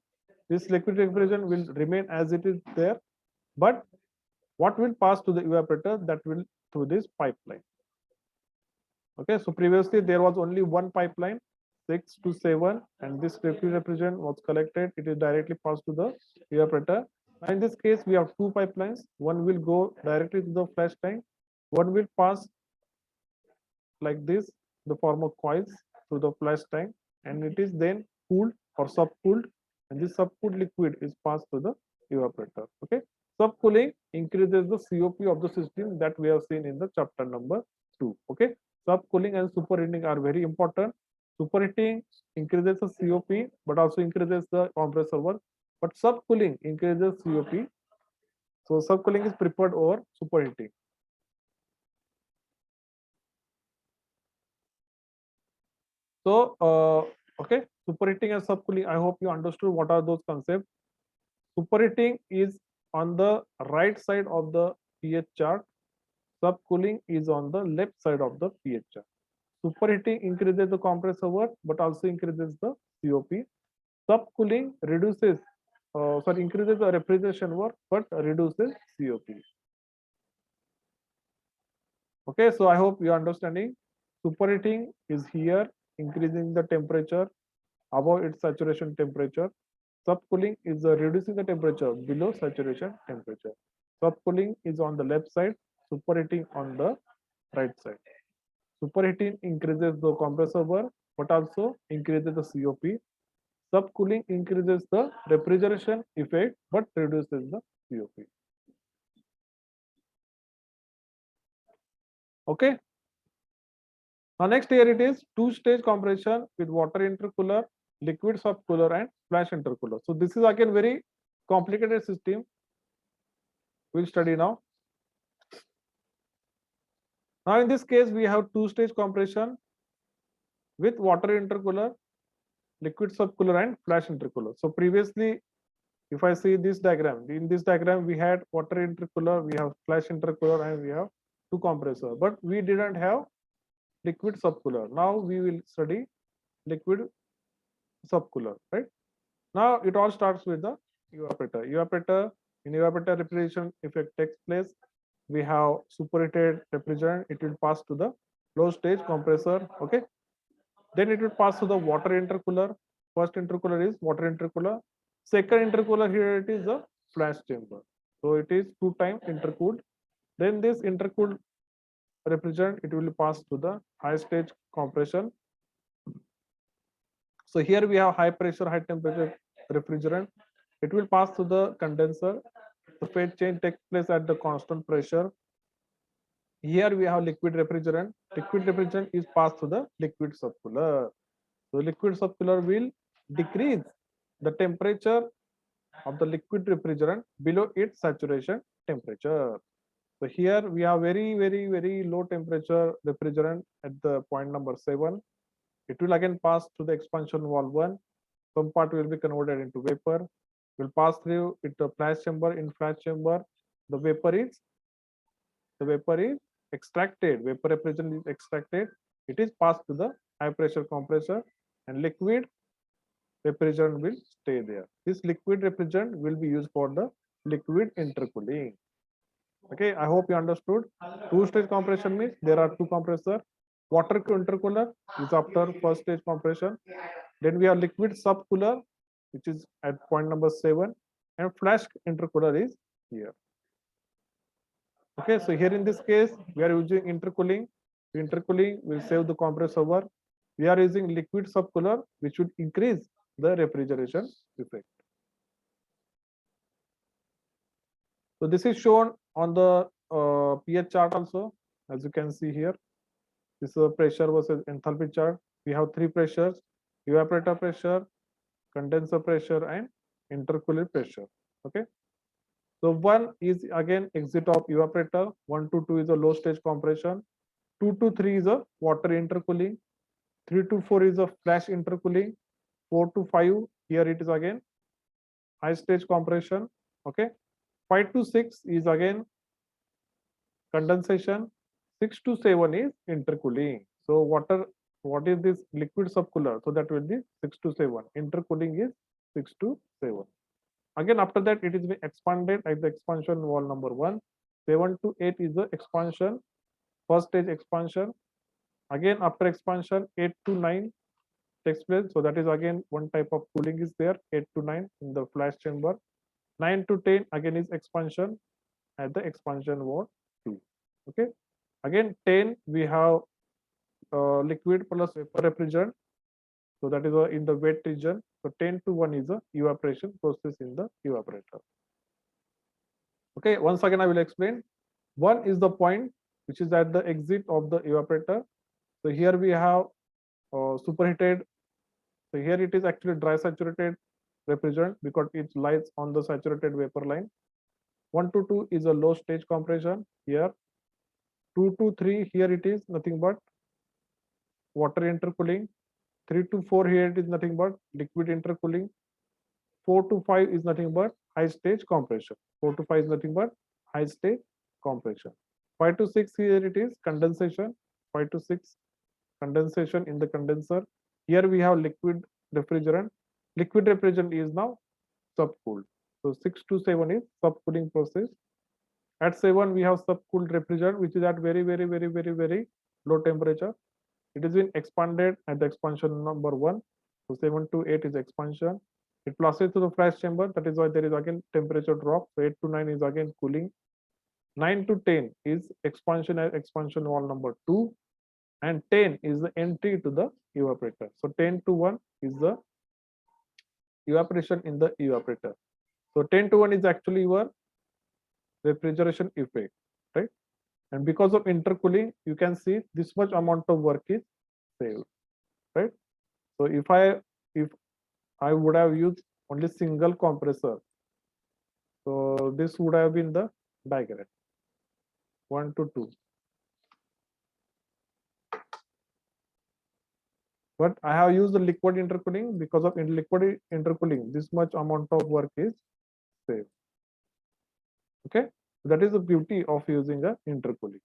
This liquid refrigerant will remain as it is there, but what will pass to the evaporator? That will through this pipeline. Okay, so previously there was only one pipeline, 6 to 7, and this liquid refrigerant was collected. It is directly passed to the evaporator. In this case, we have two pipelines. One will go directly to the flash tank. One will pass like this, the form of coils through the flash tank, and it is then cooled or subcooled, and this subcooled liquid is passed to the evaporator. Okay, subcooling increases the COP of the system that we have seen in the chapter number 2. Okay, subcooling and superheating are very important. Superheating increases the COP, but also increases the compressor work. But subcooling increases COP. So subcooling is preferred over superheating. So, okay, superheating and subcooling, I hope you understood what are those concepts. Superheating is on the right side of the pH chart. Subcooling is on the left side of the pH chart. Superheating increases the compressor work, but also increases the COP. Subcooling reduces, increases the refrigeration work, but reduces COP. Okay, so I hope you are understanding. Superheating is here, increasing the temperature above its saturation temperature. Subcooling is reducing the temperature below saturation temperature. Subcooling is on the left side, superheating on the right side. Superheating increases the compressor work, but also increases the COP. Subcooling increases the refrigeration effect, but reduces the COP. Okay. Now next here it is two-stage compression with water intercooler, liquid subcooler, and flash intercooler. So this is again very complicated system. We'll study now. Now in this case, we have two-stage compression with water intercooler, liquid subcooler, and flash intercooler. So previously, if I see this diagram, in this diagram, we had water intercooler, we have flash intercooler, and we have two compressor, but we didn't have liquid subcooler. Now we will study liquid subcooler, right? Now it all starts with the evaporator. In evaporator refrigeration effect takes place. We have superheated refrigerant, it will pass to the low stage compressor. Okay, then it will pass to the water intercooler. First intercooler is water intercooler. Second intercooler here it is a flash chamber. So it is 2 times intercooled. Then this intercooled refrigerant, it will pass to the high stage compression. So here we have high pressure, high temperature refrigerant. It will pass to the condenser. The phase change takes place at the constant pressure. Here we have liquid refrigerant. Liquid refrigerant is passed to the liquid subcooler. So liquid subcooler will decrease the temperature of the liquid refrigerant below its saturation temperature. So here we have very low temperature refrigerant at the point number 7. It will again pass through the expansion wall 1. Some part will be converted into vapor. Will pass through into flash chamber. In flash chamber, the vapor is extracted, vapor refrigerant is extracted, it is passed to the high pressure compressor, and liquid refrigerant will stay there. This liquid refrigerant will be used for the liquid intercooling. Okay, I hope you understood. Two-stage compression means there are two compressors. Water intercooler is after first stage compression. Then we have liquid subcooler, which is at point number 7, and flash intercooler is here. Okay, so here in this case, we are using intercooling. Intercooling will save the compressor work. We are using liquid subcooler, which would increase the refrigeration effect. So this is shown on the pH chart also, as you can see here. This is a pressure versus enthalpy chart. We have three pressures: evaporator pressure, condenser pressure, and intercooler pressure. Okay. So 1 is again exit of evaporator, 1 to 2 is a low stage compression, 2 to 3 is a water intercooling, 3 to 4 is a flash intercooling, 4 to 5 here it is again high stage compression. Okay. 5 to 6 is again condensation, 6 to 7 is intercooling. So what is this liquid subcooler? So that will be 6 to 7. Intercooling is 6 to 7. Again, after that, it is being expanded at the expansion wall number 1. 7 to 8 is the expansion, first stage expansion. Again, after expansion, 8 to 9 takes place. So that is again one type of cooling is there, 8 to 9 in the flash chamber. 9 to 10 again is expansion at the expansion wall 2. Okay. Again, 10 we have liquid plus vapor refrigerant. So that is in the wet region. So 10 to 1 is the evaporation process in the evaporator. Okay, once again I will explain. 1 is the point which is at the exit of the evaporator. So here we have superheated. So here it is actually dry saturated refrigerant because it lies on the saturated vapor line. 1 to 2 is a low stage compression here. 2 to 3 here it is nothing but water intercooling. 3 to 4 here it is nothing but liquid intercooling. 4 to 5 is nothing but high stage compression. 4 to 5 is nothing but high stage compression. 5 to 6 here it is condensation. 5 to 6 condensation in the condenser. Here we have liquid refrigerant. Liquid refrigerant is now subcooled. So 6 to 7 is subcooling process. At 7 we have subcooled refrigerant which is at very low temperature. It has been expanded at the expansion number 1. So 7 to 8 is expansion. It passes to the flash chamber. That is why there is again temperature drop. So 8 to 9 is again cooling. 9 to 10 is expansion at expansion wall number 2. And 10 is the entry to the evaporator. So 10 to 1 is the evaporation in the evaporator. So 10 to 1 is actually your refrigeration effect, right? And because of intercooling, you can see this much amount of work is saved, right? So if I would have used only single compressor, so this would have been the diagram 1 to 2. But I have used the liquid intercooling because of liquid intercooling, this much amount of work is saved. Okay, that is the beauty of using a intercooling.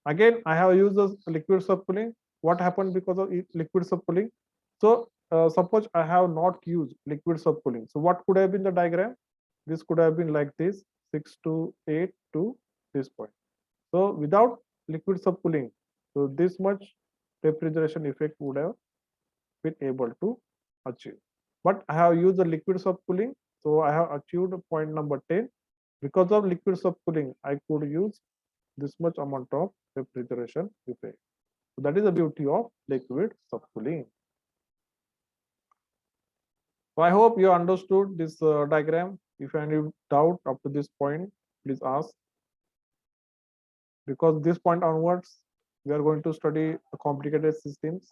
Again, I have used the liquid subcooling. What happened because of liquid subcooling? So suppose I have not used liquid subcooling. So what could have been the diagram? This could have been like this, 6 to 8 to this point. So without liquid subcooling, so this much refrigeration effect would have been able to achieve. But I have used the liquid subcooling, so I have achieved point number 10. Because of liquid subcooling, I could use this much amount of refrigeration effect. So that is the beauty of liquid subcooling. So I hope you understood this diagram. If you have any doubt up to this point, please ask. Because this point onwards, we are going to study complicated systems.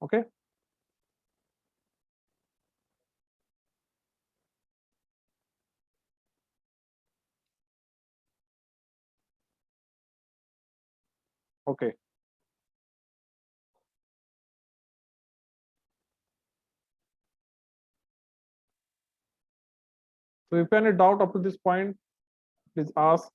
Okay. Okay. So if you have any doubt up to this point, Please ask